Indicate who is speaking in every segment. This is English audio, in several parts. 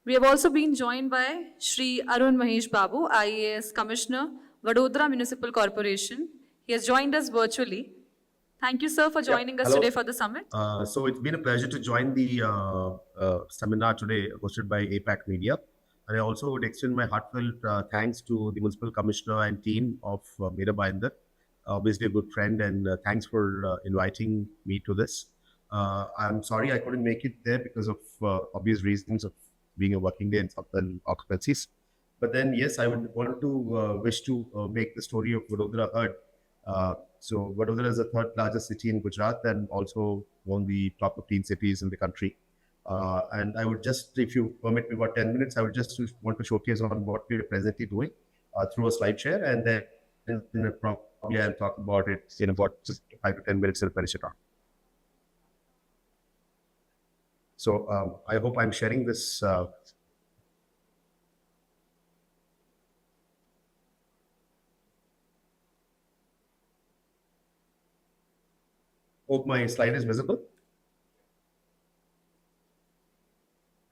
Speaker 1: We have also been joined by Shri Arun Mahesh Babu, IAS Commissioner, Vadodara Municipal Corporation. He has joined us virtually. Thank you, sir, for joining us today for the summit.
Speaker 2: So it's been a pleasure to join the seminar today hosted by APAC Media. And I also would extend my heartfelt thanks to the Municipal Commissioner and team of Mera Binder, obviously a good friend, and thanks for inviting me to this. I'm sorry I couldn't make it there because of obvious reasons of being a working day and certain occupancies. But then, yes, I would want to wish to make the story of Vadodara heard. So Vadodara is the third largest city in Gujarat and also one of the top 15 cities in the country. And I would just, if you permit me about 10 minutes, I would just want to showcase on what we are presently doing through a slide share, and then probably I'll talk about it in about 5 to 10 minutes in Parishita. So I hope I'm sharing this. Hope my slide is visible.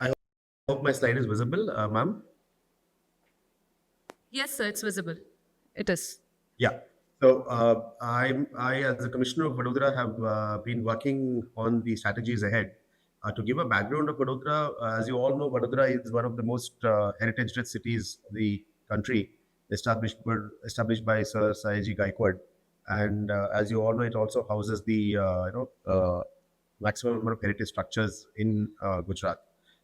Speaker 2: I hope my slide is visible, ma'am.
Speaker 1: Yes, sir, it's visible. It is.
Speaker 2: Yeah. So I, as the Commissioner of Vadodara, have been working on the strategies ahead. To give a background of Vadodara, as you all know, Vadodara is one of the most heritage-rich cities in the country, established by Sir Sayaji Gaikwad. And as you all know, it also houses the maximum number of heritage structures in Gujarat.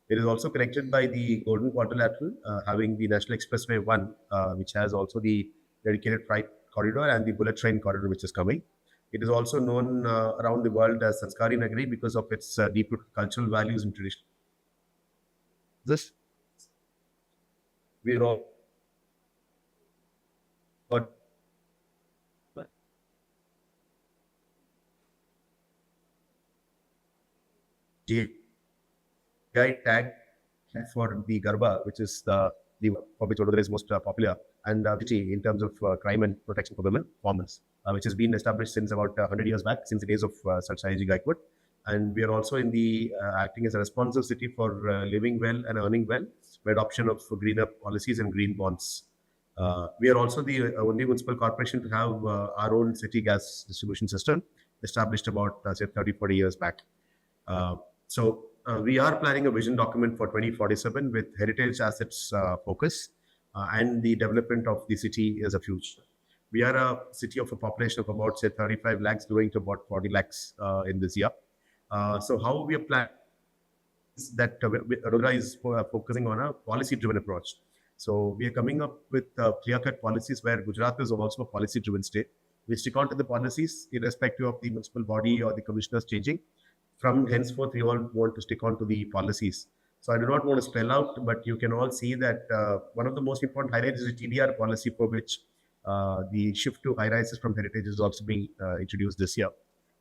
Speaker 2: It is also connected by the Golden Quadrilateral, having the National Expressway 1, which has also the dedicated freight corridor and the bullet train corridor, which is coming. It is also known around the world as Sanskari Nagari because of its deep cultural values and tradition. This we are all. GI tag for the Garba, which is the for which Vadodara is most popular, and city in terms of crime and protection for women, performance, which has been established since about 100 years back, since the days of Sir Sayaji Gaikwad. And we are also in the acting as a responsive city for living well and earning well, by adoption of greener policies and green bonds. We are also the only municipal corporation to have our own city gas distribution system, established about say 30-40 years back. So we are planning a vision document for 2047 with heritage assets focus and the development of the city as a future. We are a city of a population of about say 35 lakhs, growing to about 40 lakhs in this year. So how we are planning that Vadodara is focusing on a policy-driven approach. So we are coming up with clear-cut policies where Gujarat is also a policy-driven state. We stick on to the policies irrespective of the municipal body or the commissioners changing. From henceforth, we all want to stick on to the policies. So I do not want to spell out, but you can all see that one of the most important highlights is the TDR policy, for which the shift to high rises from heritage is also being introduced this year.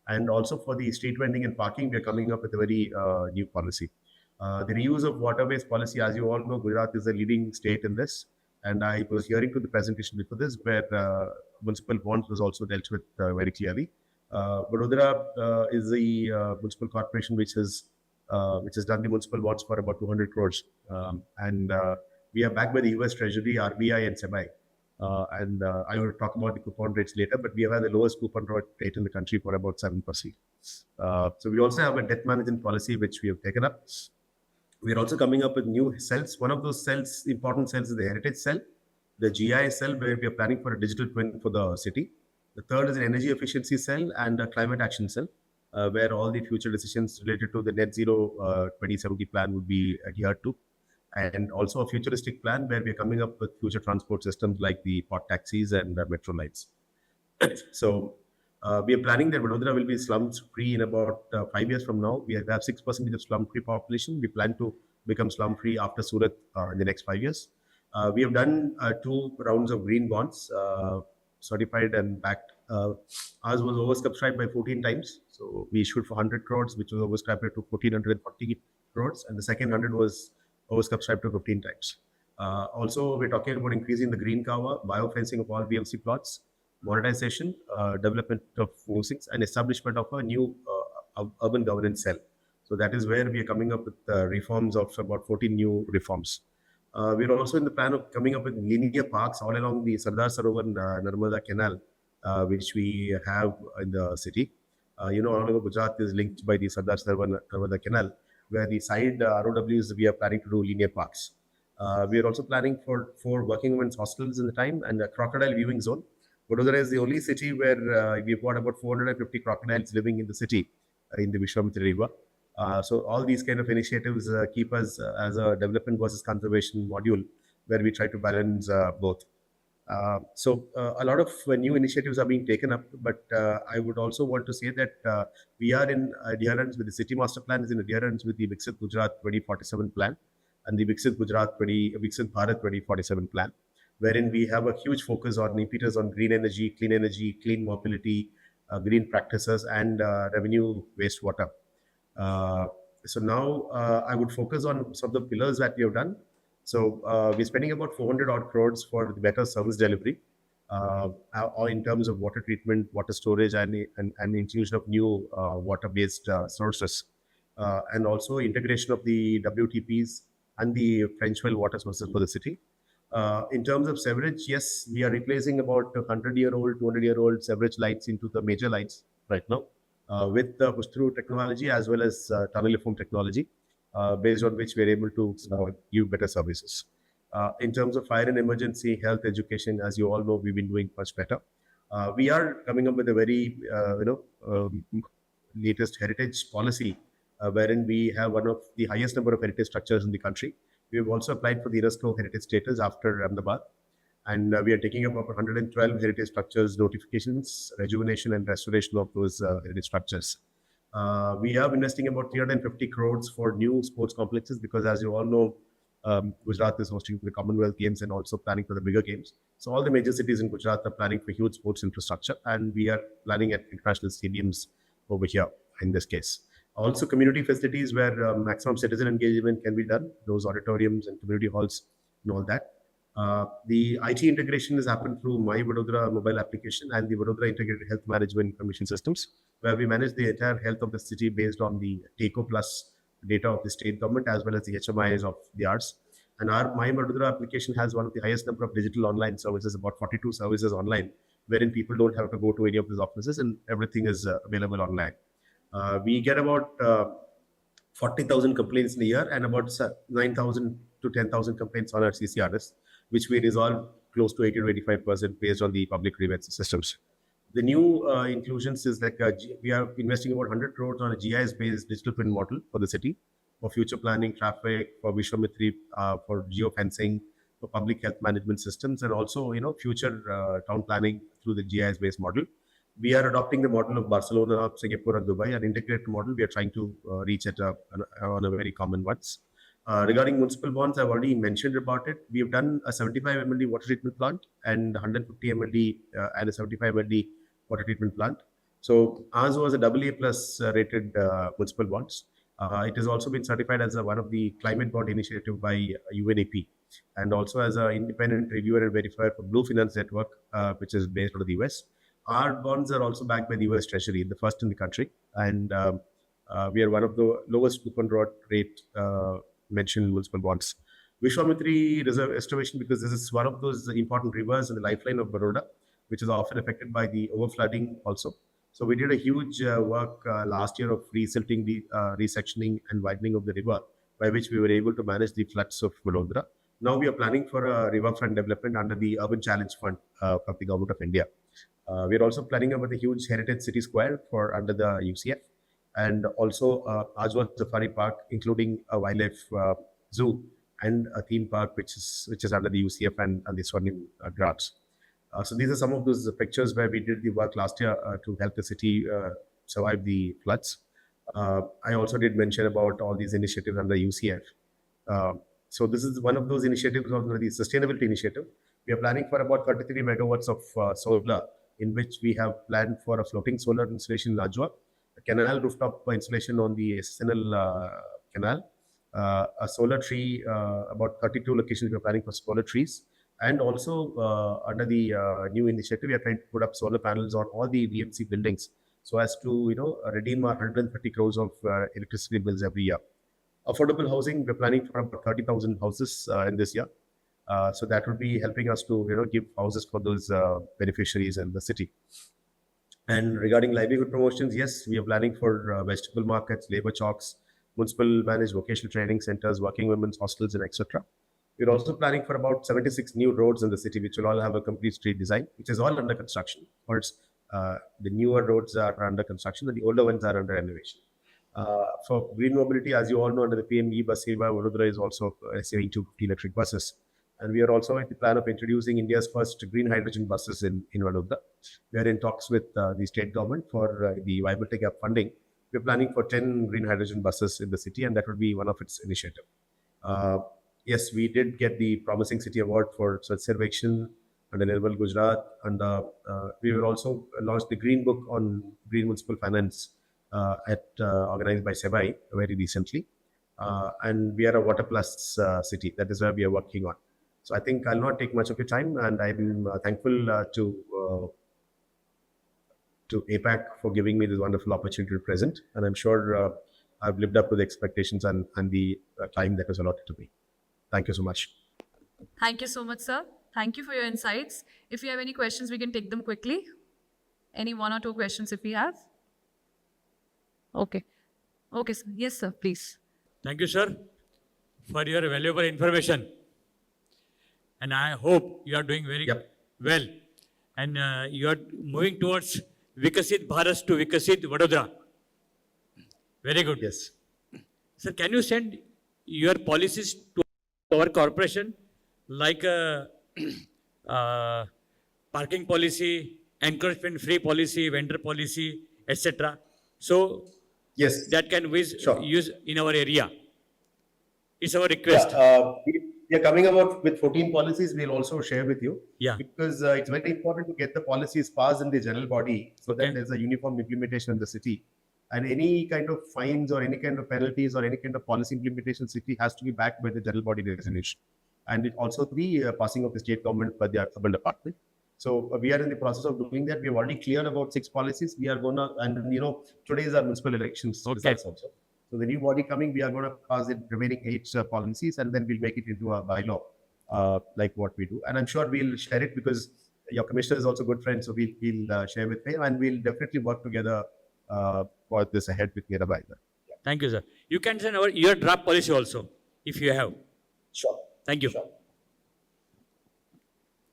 Speaker 2: And also for the street vending and parking, we are coming up with a very new policy. The reuse of waterways policy, as you all know, Gujarat is a leading state in this. And I was hearing to the presentation before this, where municipal bonds was also dealt with very clearly. Vadodara is the municipal corporation which has done the municipal bonds for about 200 crores. And we are backed by the US Treasury, RBI, and SEBI. And I will talk about the coupon rates later, but we have had the lowest coupon rate in the country for about 7%. So we also have a debt management policy which we have taken up. We are also coming up with new cells. One of those cells, important cells, is the heritage cell, the GI cell, where we are planning for a digital twin for the city. The third is an energy efficiency cell and a climate action cell, where all the future decisions related to the net zero 2070 plan would be adhered to. And also a futuristic plan where we are coming up with future transport systems like the pod taxis and metro lines. So we are planning that Vadodara will be slums free in about 5 years from now. We have 6% of slum free population. We plan to become slum free after Surat in the next 5 years. We have done 2 rounds of green bonds, certified and backed. Ours was oversubscribed by 14 times. So we issued for 100 crores, which was oversubscribed to 1440 crores. And the second 100 was oversubscribed to 15 times. Also, we're talking about increasing the green cover, biofencing of all VMC plots, monetization, development of housings, and establishment of a new urban governance cell. So that is where we are coming up with reforms of about 14 new reforms. We're also in the plan of coming up with linear parks all along the Sardar Sarovar Narmada Canal, which we have in the city. All over Gujarat is linked by the Sardar Sarovar Narmada Canal, where the side ROWs we are planning to do linear parks. We are also planning for working women's hostels in the time and a crocodile viewing zone. Vadodara is the only city where we've got about 450 crocodiles living in the city in the Vishwamitra River. So all these kind of initiatives keep us as a development versus conservation module where we try to balance both. A lot of new initiatives are being taken up, but I would also want to say that we are in adherence with the city master plan, is in adherence with the Viksit Gujarat 2047 plan and the Viksit Bharat 2047 plan, wherein we have a huge focus on impetus on green energy, clean mobility, green practices, and revenue wastewater. So now I would focus on some of the pillars that we have done. So we're spending about 400 odd crores for the better service delivery, or in terms of water treatment, water storage, and inclusion of new water-based sources, and also integration of the WTPs and the French well water sources for the city. In terms of sewerage, yes, we are replacing about 100-year-old, 200-year-old sewerage lines into the major lines right now with the push-through technology as well as tunnel reform technology, based on which we are able to give better services. In terms of fire and emergency, health, education, as you all know, we've been doing much better. We are coming up with a very, latest heritage policy, wherein we have one of the highest number of heritage structures in the country. We have also applied for the UNESCO heritage status after Ahmedabad, and we are taking up 112 heritage structures notifications, rejuvenation and restoration of those heritage structures. We are investing about 350 crores for new sports complexes because, as you all know, Gujarat is hosting the Commonwealth Games and also planning for the bigger games. So all the major cities in Gujarat are planning for huge sports infrastructure, and we are planning at international stadiums over here in this case. Also, community facilities where maximum citizen engagement can be done, those auditoriums and community halls and all that. The IT integration has happened through My Vadodara mobile application and the Vadodara Integrated Health Management Information Systems, where we manage the entire health of the city based on the TACO plus data of the state government as well as the HMIs of the arts. And our My Vadodara application has one of the highest number of digital online services, about 42 services online, wherein people don't have to go to any of these offices and everything is available online. We get about 40,000 complaints in a year and about 9,000 to 10,000 complaints on our CCRS, which we resolve close to 80 to 85% based on the public grievance systems. The new inclusions is like we are investing about 100 crores on a GIS-based digital twin model for the city, for future planning, traffic, for Vishwamitri, for geofencing, for public health management systems, and also future town planning through the GIS-based model. We are adopting the model of Barcelona, Singapore, and Dubai, an integrated model. We are trying to reach at on a very common ones. Regarding municipal bonds, I've already mentioned about it. We have done a 75 MLD water treatment plant and 150 MLD and a 75 MLD water treatment plant. So ours was a AA plus rated municipal bonds. It has also been certified as one of the climate bond initiative by UNEP, and also as an independent reviewer and verifier for Blue Finance Network, which is based out of the US. Our bonds are also backed by the US Treasury, the first in the country, and we are one of the lowest coupon rate mentioned municipal bonds. Vishwamitri Reserve Restoration, because this is one of those important rivers in the lifeline of Baroda, which is often affected by the overflooding also. So we did a huge work last year of resilting the resectioning and widening of the river, by which we were able to manage the floods of Vadodara. Now we are planning for a riverfront development under the Urban Challenge Fund of the Government of India. We are also planning about a huge heritage city square for under the UCF, and also Ajwa Safari Park, including a wildlife zoo and a theme park, which is under the UCF and the Swarnim grants. So these are some of those pictures where we did the work last year to help the city survive the floods. I also did mention about all these initiatives under UCF. So this is one of those initiatives under the sustainability initiative. We are planning for about 33 megawatts of solar, in which we have planned for a floating solar installation in Ajwa, a canal rooftop installation on the SSNL canal, a solar tree, about 32 locations we are planning for solar trees. And also under the new initiative, we are trying to put up solar panels on all the VMC buildings so as to redeem our 130 crores of electricity bills every year. Affordable housing, we're planning for about 30,000 houses in this year. So that would be helping us to give houses for those beneficiaries in the city. And regarding livelihood promotions, yes, we are planning for vegetable markets, labor chalks, municipal managed vocational training centers, working women's hostels, and etc. We're also planning for about 76 new roads in the city, which will all have a complete street design, which is all under construction. Or the newer roads are under construction, and the older ones are under renovation. For green mobility, as you all know, under the PM e-bus Seva, Vadodara is also receiving 250 electric buses. And we are also in the plan of introducing India's first green hydrogen buses in Vadodara. We are in talks with the state government for the Viability Gap funding. We're planning for 10 green hydrogen buses in the city, and that would be one of its initiative. Yes, we did get the Promising City Award for Swachh Sarvekshan under Nirmal Gujarat, and we will also launch the Green Book on Green Municipal Finance organized by SEBI very recently. And we are a Water Plus city. That is where we are working on. So I think I'll not take much of your time, and I'm thankful to APAC for giving me this wonderful opportunity to present. And I'm sure I've lived up to the expectations and the time that was allotted to me. Thank you so much.
Speaker 1: Thank you so much, sir. Thank you for your insights. If you have any questions, we can take them quickly. Any one or two questions if we have? Okay. Okay, sir. Yes, sir, please.
Speaker 3: Thank you, sir, for your valuable information. And I hope you are doing very well. And you are moving towards Viksit Bharat to Viksit Vadodara. Very good.
Speaker 2: Yes.
Speaker 3: Sir, can you send your policies to our corporation, like parking policy, encouragement-free policy, vendor policy, etc.? So
Speaker 2: yes,
Speaker 3: that can we
Speaker 2: sure.
Speaker 3: use in our area. It's our request.
Speaker 2: We are coming about with 14 policies. We'll also share with you.
Speaker 3: Yeah.
Speaker 2: Because it's very important to get the policies passed in the general body so that there's a uniform implementation in the city. And any kind of fines or any kind of penalties or any kind of policy implementation city has to be backed by the general body resolution. And it also the passing of the state government by the urban department. So we are in the process of doing that. We have already cleared about 6 policies. We are going to, and today is our municipal elections results also. So the new body coming, we are going to pass the remaining 8 policies, and then we'll make it into a bylaw, like what we do. And I'm sure we'll share it because your commissioner is also a good friend. So we'll share with him, and we'll definitely work together for this ahead with Mirabai.
Speaker 3: Yeah. Thank you, sir. You can send your draft policy also, if you have.
Speaker 2: Sure.
Speaker 3: Thank you.
Speaker 2: Sure.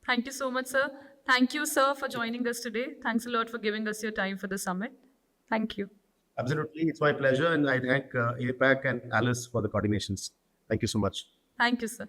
Speaker 1: Thank you so much, sir. Thank you, sir, for joining us today. Thanks a lot for giving us your time for the summit. Thank you.
Speaker 2: Absolutely. It's my pleasure. And I thank APAC and Alice for the coordinations. Thank you so much.
Speaker 1: Thank you, sir.